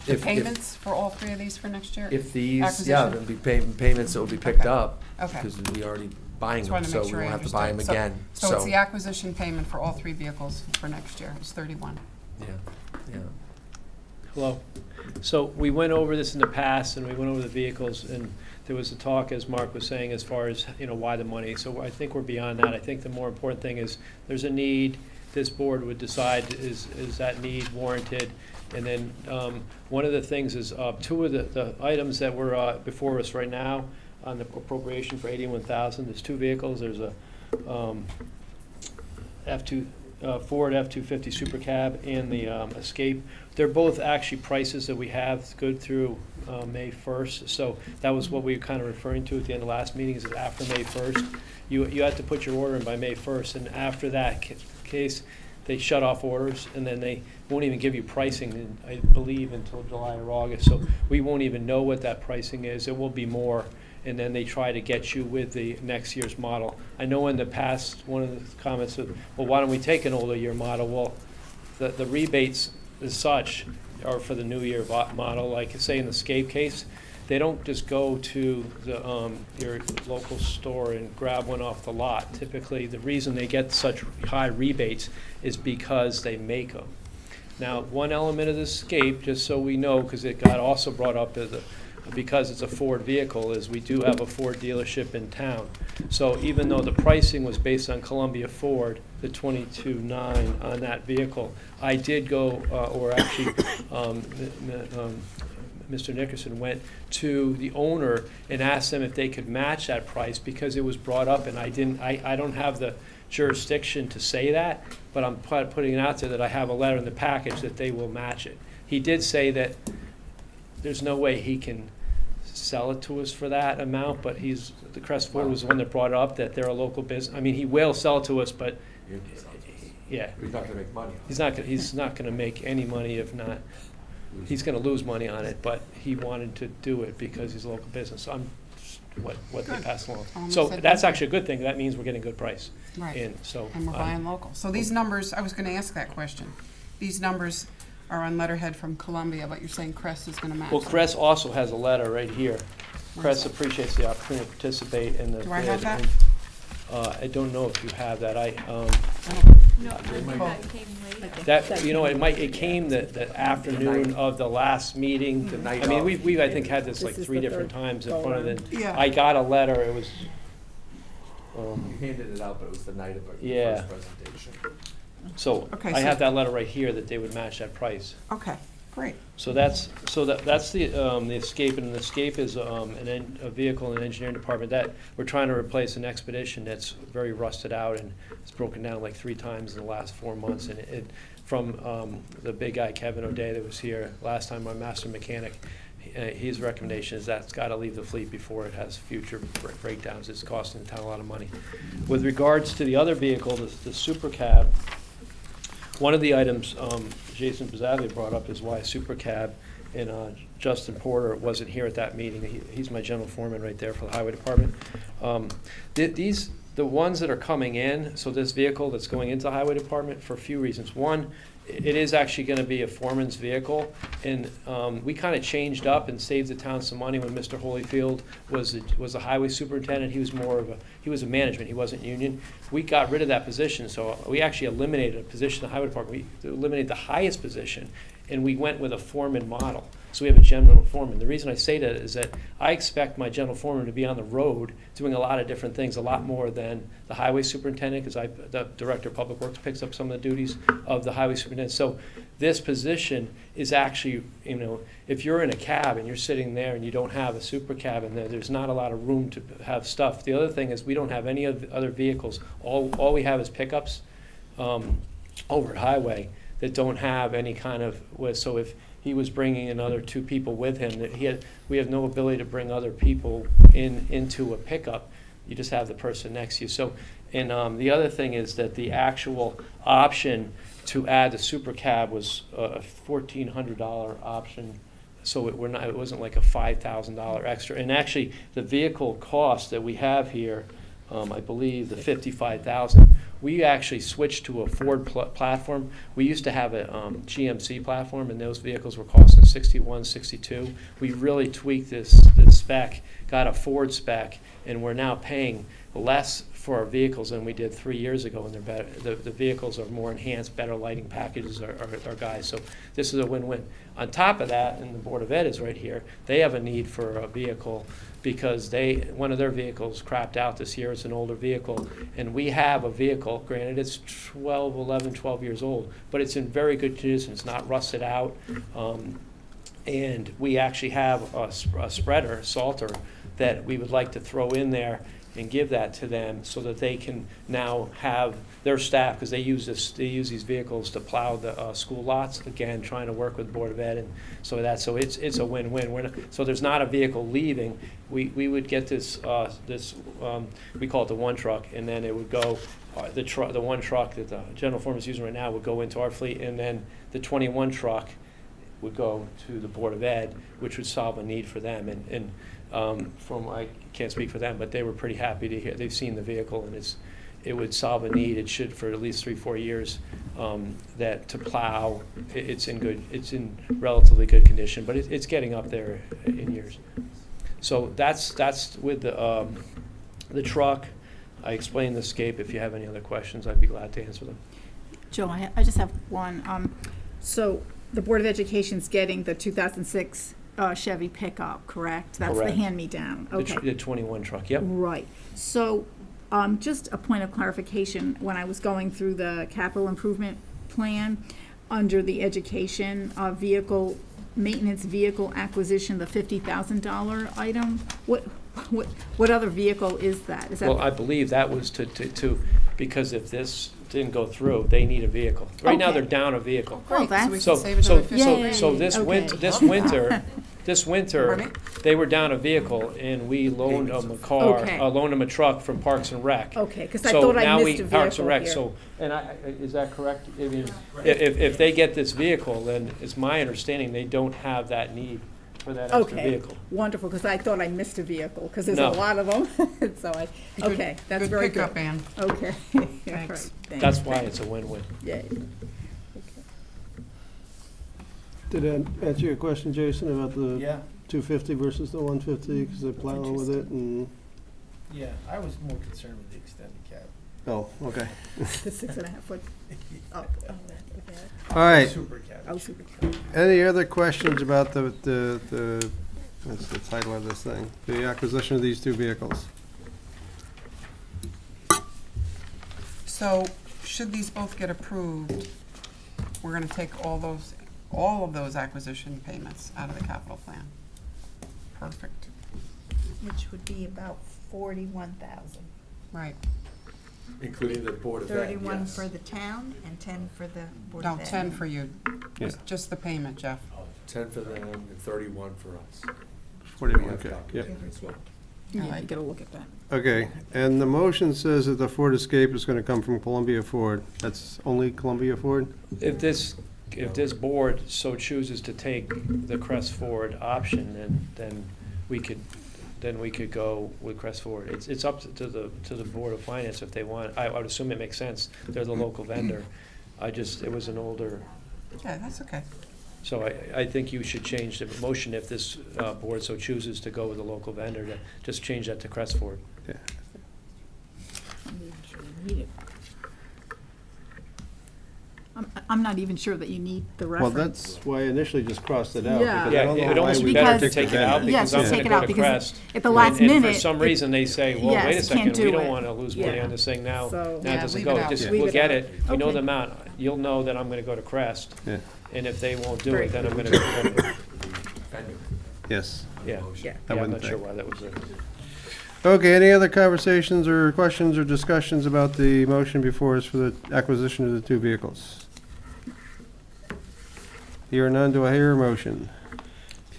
The If- payments for all 3 of these for next year? If these, Acquisition? yeah, there'll be payments that will be picked Okay. up, Okay. because we already buying Just them, wanted to so make we sure I won't have to buy them understood. again. So it's the acquisition payment for all 3 vehicles for next year, it's 31. Yeah, yeah. Hello. So we went over this in the past, and we went over the vehicles, and there was a talk, as Mark was saying, as far as, why the money. So I think we're beyond that. I think the more important thing is, there's a need, this board would decide, is that need warranted? And then one of the things is, 2 of the items that were before us right now on the appropriation for $81,000, there's 2 vehicles. There's a Ford F-250 Super Cab and the Escape. They're both actually prices that we have good through May 1st. So that was what we were kind of referring to at the end of last meeting, is that after May 1st, you had to put your order in by May 1st. And after that case, they shut off orders, and then they won't even give you pricing, I believe, until July or August. So we won't even know what that pricing is. It will be more. And then they try to get you with the next year's model. I know in the past, one of the comments was, well, why don't we take an older year model? Well, the rebates as such are for the new year model. Like, say, in the Escape case, they don't just go to your local store and grab one off the lot. Typically, the reason they get such high rebates is because they make them. Now, one element of the Escape, just so we know, because it got also brought up because it's a Ford vehicle, is we do have a Ford dealership in town. So even though the pricing was based on Columbia Ford, the 22.9 on that vehicle, I did go, or actually, Mr. Nickerson went to the owner and asked them if they could match that price, because it was brought up, and I don't have the jurisdiction to say that, but I'm putting it out there that I have a letter in the package that they will match it. He did say that there's no way he can sell it to us for that amount, but the Crest Ford was the one that brought it up, that they're a local business. I mean, he will sell it to us, but, yeah. He's not gonna make money. He's not gonna make any money, if not, he's gonna lose money on it, but he wanted to do it because he's a local business. So what they pass along. Almost So said that's that. actually a good thing. That means we're getting good price. Right. And so. And we're buying local. So these numbers, I was gonna ask that question. These numbers are on letterhead from Columbia, but you're saying Crest is gonna match Well, them. Crest also has a letter right here. Where's Crest that? appreciates the opportunity to participate in the bid. Do I have that? and, I don't know if you have that. I don't- No, I think that came late. That, you know, it came the afternoon of the last meeting. The night I mean, of. we've, I think, had this like This is 3 the different third times in go front of around. it. Yeah. I got a letter, it was, You handed it out, but it was the night of the Yeah. first presentation. so Okay, I so- have that letter right here that they would match that price. Okay, great. So that's the Escape, and the Escape is a vehicle in the engineering department that we're trying to replace an Expedition that's very rusted out, and it's broken down like 3 times in the last 4 months. And it from the big guy Kevin O'Day that was here last time, our master mechanic, his recommendation is that's got to leave the fleet before it has future breakdowns. It's costing the town a lot of money. With regards to the other vehicle, the Super Cab, one of the items Jason Pizzavia brought up is why Super Cab, and Justin Porter wasn't here at that meeting. He's my general foreman right there for the highway department. The ones that are coming in, so this vehicle that's going into the highway department, for a few reasons. One, it is actually going to be a foreman's vehicle, and we kind of changed up and saved the town some money when Mr. Holyfield was the highway superintendent. He was a management, he wasn't union. We got rid of that position, so we actually eliminated a position in the highway department. We eliminated the highest position, and we went with a foreman model. So we have a general foreman. The reason I say that is that I expect my general foreman to be on the road doing a lot of different things, a lot more than the highway superintendent, because the director of public works picks up some of the duties of the highway superintendent. So this position is actually, you know, if you're in a cab and you're sitting there and you don't have a super cab in there, there's not a lot of room to have stuff. The other thing is we don't have any of the other vehicles. All we have is pickups over at highway that don't have any kind of, so if he was bringing another 2 people with him, we have no ability to bring other people into a pickup. You just have the person next to you. So, and the other thing is that the actual option to add the super cab was a $1,400 option. So it wasn't like a $5,000 extra. And actually, the vehicle cost that we have here, I believe the $55,000. We actually switched to a Ford platform. We used to have a GMC platform, and those vehicles were costing $61,000, $62,000. We really tweaked this spec, got a Ford spec, and we're now paying less for our vehicles than we did 3 years ago, and they're better. The vehicles are more enhanced, better lighting packages are guys. So this is a win-win. On top of that, and the Board of Ed is right here, they have a need for a vehicle because one of their vehicles crapped out this year. It's an older vehicle, and we have a vehicle, granted it's 12 years old, but it's in very good condition. It's not rusted out, and we actually have a spreader, salter, that we would like to throw in there and give that to them so that they can now have their staff, because they use these vehicles to plow the school lots, again, trying to work with Board of Ed, and so it's a win-win. So there's not a vehicle leaving. We would get this, we call it the one truck, and then it would go, the one truck that the general foreman is using right now would go into our fleet, and then the 21 truck would go to the Board of Ed, which would solve a need for them. And I can't speak for them, but they were pretty happy to hear. They've seen the vehicle, and it would solve a need. It should for at least 3-4 years. That to plow, it's in relatively good condition, but it's getting up there in years. So that's with the truck. I explained the Escape. If you have any other questions, I'd be glad to answer them. Joe, I just have one. So the Board of Education's getting the 2006 Chevy pickup, correct? That's Correct. the hand-me-down. Okay. The 21 truck, yep. Right. So just a point of clarification, when I was going through the capital improvement plan, under the education vehicle, maintenance vehicle acquisition, the $50,000 item, what other vehicle is that? Is that? Well, I believe that was to because if this didn't go through, they need a vehicle. Right now, Okay. they're down a vehicle. Well, Great, so we that's- can So, save so, another 50 so, grand. so this Okay. this winter, Pardon me? they were down a vehicle, and we loaned them a car, Okay. loaned them a truck from Parks and Rec. Okay, because I So thought I now missed a Parks and vehicle Rec, here. so, and is that correct? I mean, if they get this vehicle, then it's my understanding they don't have that need for that extra Okay, vehicle. wonderful, because I thought I missed a vehicle, because there's a No. lot of them, so okay, that's very good. pickup, Ann. Okay. All right, Thanks. thanks. That's why it's a win-win. Yay. Did that answer your question, Jason, about the Yeah, 250 versus the 150, because they're plowing with it and, yeah, I was more concerned with the extended cab. oh, okay. The 6.5 foot, oh, okay. All right, Super cab. Oh, super. any other questions about the, what's the title of this thing? The acquisition of these two vehicles? So, should these both get approved, we're gonna take all of those acquisition payments out of the capital plan. Perfect. Which would be about 41,000. Right. Including the Board of Ed, 31 yes. for the town and 10 for the Board No, of Ed. 10 for you. Yeah. Just the payment, Jeff. 10 for them and 31 for us. 41, We have okay, copies yeah. as well. Yeah, you gotta look at that. Okay, and the motion says that the Ford Escape is gonna come from Columbia Ford. That's only Columbia Ford? If this board so chooses to take the Crest Ford option, then we could go with Crest Ford. It's up to the Board of Finance if they want. I would assume it makes sense. They're the local vendor. It was an older, Yeah, that's okay. so I think you should change the motion if this board so chooses to go with a local vendor, to just change that to Crest Ford. Yeah. I'm not even sure you need it. I'm not even sure that you need the Well, reference. that's why I initially just crossed it out. Yeah. because I Yeah, don't it know would why almost we be better to picked take the it out vendor. Yes, because I'm just gonna take it go out, to because Crest. at the last And minute. for some it- reason, they say, well, Yes, wait a can't second, we do don't it. wanna lose money Yeah. on this thing now. So- Now it Yeah, doesn't leave go. it out. Just, Yeah. Leave we'll it get out. it. We know Okay. the amount. You'll know that I'm gonna go to Crest. Yeah. And if they won't do Very it, then I'm good. gonna go to vendor. Vendor. Yes. Yeah. Yeah. Yeah, I I'm wouldn't not sure think. why that was there. Okay, any other conversations or questions or discussions about the motion before us for the acquisition of the two vehicles? Here none, do I hear a motion?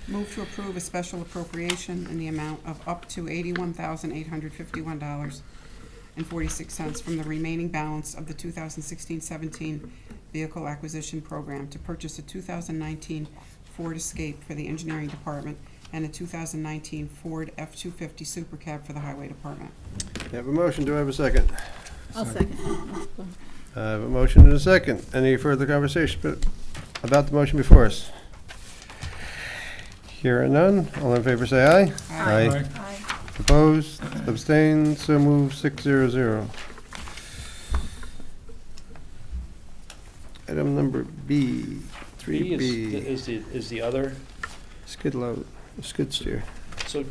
Move to approve a special appropriation in the amount of up to $81,851.46 from the remaining balance of the 2016-17 vehicle acquisition program to purchase a 2019 Ford Escape for the engineering department and a 2019 Ford F-250 Super Cab for the highway department. I have a motion, do I have a second? I'll second. I have a motion and a second. Any further conversation about the motion before us? Hearing none, all in favor say aye. Aye. Aye. Opposed, abstained, so moved 600. Item number B, B 3B, is the other. skid load, skid steer. So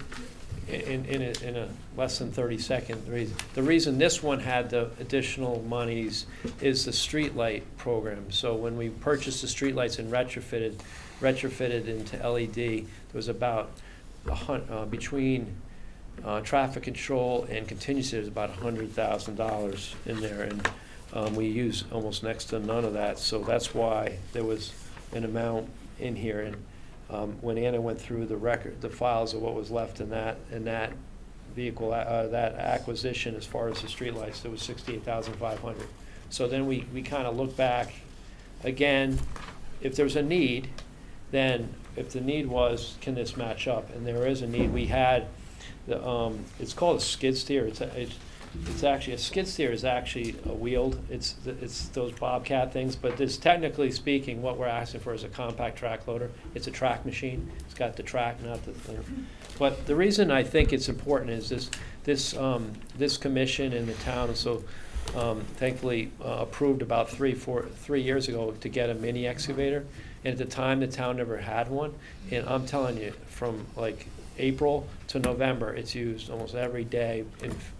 in a less than 30-second reason, the reason this one had the additional monies is the streetlight program. So when we purchased the streetlights and retrofitted into LED, there was about between traffic control and contingency, there's about $100,000 in there, and we use almost next to none of that. So that's why there was an amount in here. And when Anna went through the files of what was left in that vehicle, that acquisition, as far as the streetlights, there was $68,500. So then we kind of look back again. If there's a need, then if the need was, can this match up? And there is a need. We had it's called a skid steer. It's actually a skid steer is actually a wheeled. It's those Bobcat things, but this, technically speaking, what we're asking for is a compact track loader. It's a track machine. It's got the track, not the thing. But the reason I think it's important is this commission and the town so thankfully approved about 3 years ago to get a mini excavator, and at the time the town never had one. And I'm telling you, from like April to November, it's used almost every day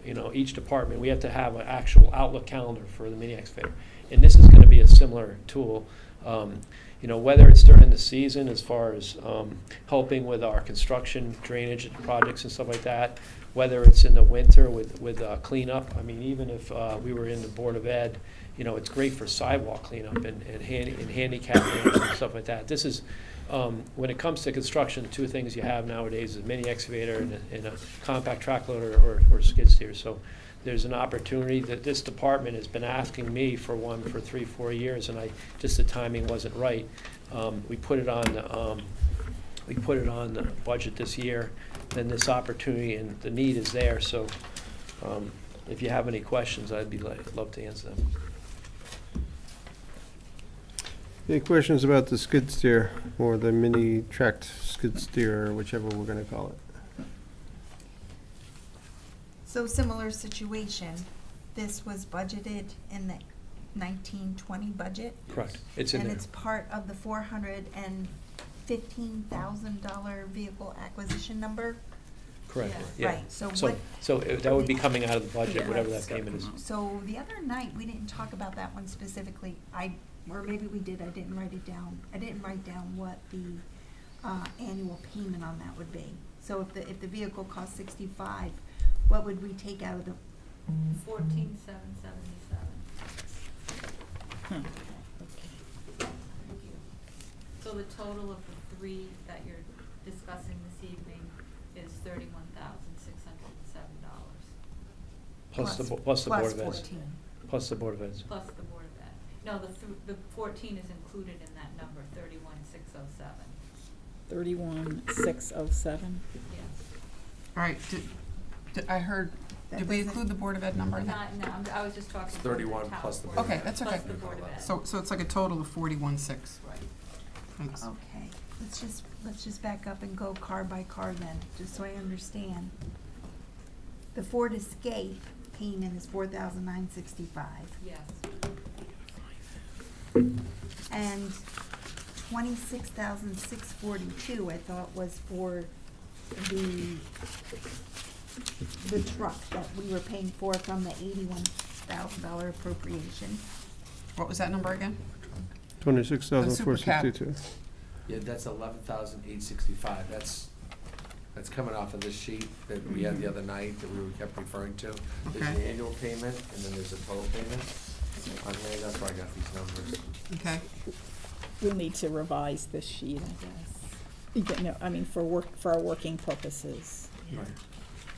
in each department. We have to have an actual Outlook calendar for the mini excavator, and this is going to be a similar tool. Whether it's during the season as far as helping with our construction drainage projects and stuff like that, whether it's in the winter with cleanup. I mean, even if we were in the Board of Ed, it's great for sidewalk cleanup and handicap ramps and stuff like that. This is when it comes to construction, the two things you have nowadays is a mini excavator and a compact track loader or skid steer. So there's an opportunity that this department has been asking me for one for 3-4 years, and the timing wasn't right. We put it on we put it on the budget this year, then this opportunity and the need is there, so if you have any questions, I'd be love to answer them. Any questions about the skid steer or the mini tracked skid steer, or whichever we're gonna call it? So similar situation, this was budgeted in the 1920 budget. Correct, it's in And there. it's part of the $415,000 vehicle acquisition number. Correct, Yeah. yeah. Right, so So, what, so that would be coming out of the budget, Yeah. whatever that payment is. so the other night, we didn't talk about that one specifically. Or maybe we did, I didn't write it down. I didn't write down what the annual payment on that would be. So if the vehicle costs 65, what would we take out of the, 14,777. So the total of the three that you're discussing this evening is $31,607, Plus the Board of Eds. 14? Plus the Board of Eds. plus the Board of Ed. No, the 14 is included in that number, 31,607. 31,607. Yes. All right, I heard, That did we doesn't- include the Board of Ed number in that? No, I was just talking. It's about the 31 town plus the board. Board of Okay, that's okay. Plus the Board of Ed. So it's like a total of 41,600. Right. Thanks. Okay, let's just back up and go car by car then, just so I understand. The Ford Escape payment is $4,965, Yes. and $26,642 I thought was for the truck that we were paying for from the $81,000 appropriation. What was that number again? 26,462. Yeah, that's 11,865. That's coming off of this sheet that we had the other night that we kept referring to. There's an Okay. annual payment and then there's a total payment. On here, that's where I got these numbers. Okay. We'll need to revise this sheet, I guess. No, I mean, for our working purposes. Right.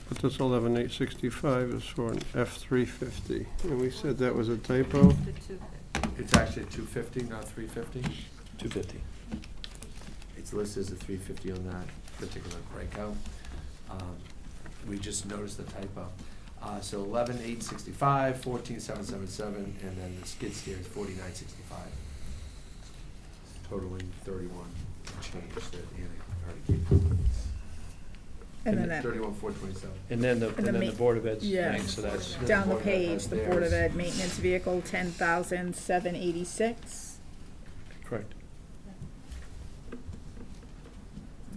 But this 11,865 is for an F-350, and we said that was a typo. The 250. It's actually 250, not 350. 250. It's listed as a 350 on that particular breakout. We just noticed the typo. So 11,865, 14,777, and then the skid steer is 49,65. Totaling 31 and change that Annie already gave. And then that, 31,427. And then the ma- Board of Ed's yeah. thing, so that's, down the Board of Ed page, has the Board of theirs. Ed maintenance vehicle, 10,786. correct.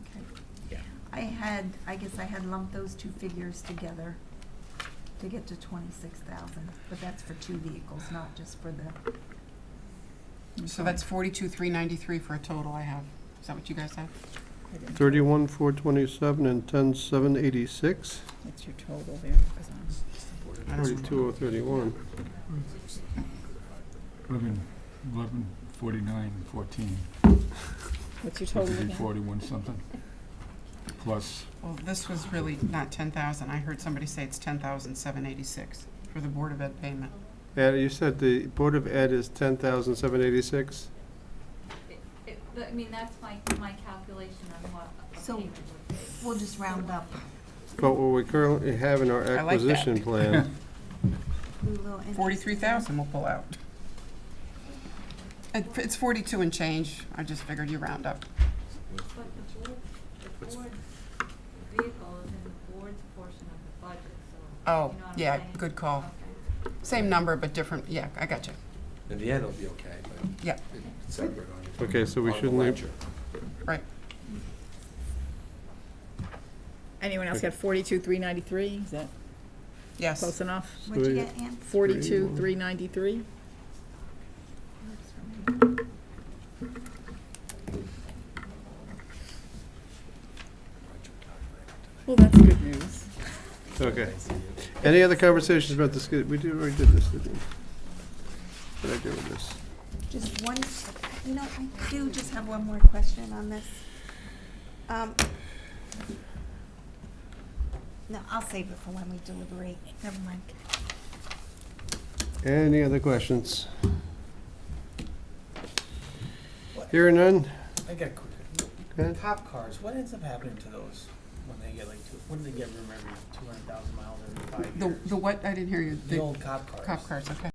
Okay. Yeah. I guess I had lumped those two figures together to get to 26,000, but that's for two vehicles, not just for the, So that's 42,393 for a total I have. Is that what you guys have? 31,427 and 10,786, What's your total there? 'Cause I'm- 42,031. 11, 49, 14. What's your Which total would be again? 41 something. Plus, Well, this was really not 10,000. I heard somebody say it's 10,786 for the Board of Ed payment. Ed, you said the Board of Ed is 10,786? I mean, that's my calculation on what a So- payment would be. we'll just round up. But what we currently have in our I like that. acquisition plan, Do a little interest. 43,000 we'll pull out. It's 42 and change. I just figured you round up. But the board vehicle is in the board's portion of the budget, so. Oh, you know what I'm yeah, saying? good call. Okay. Same number, but different, yeah, I got you. In the end, it'll be okay, but Yeah, it's separate on it. Okay, so we on the shouldn't leave- ledger. right. Anyone else got 42,393? Is that Yes. close enough? What'd you get, Ann? 42,393? Well, that's good news. okay. Any other conversations about the skid? We already did this, didn't we? What did I do with this? Just one, I do just have one more question on this. No, I'll save it for when we deliberate. Never mind. Any other questions? Hearing none? I got a quick, Go ahead. Cop cars, what ends up happening to those when they get like, when do they get room every 200,000 miles every 5 years? The what? I didn't hear you. The old cop cars. Cop cars, okay.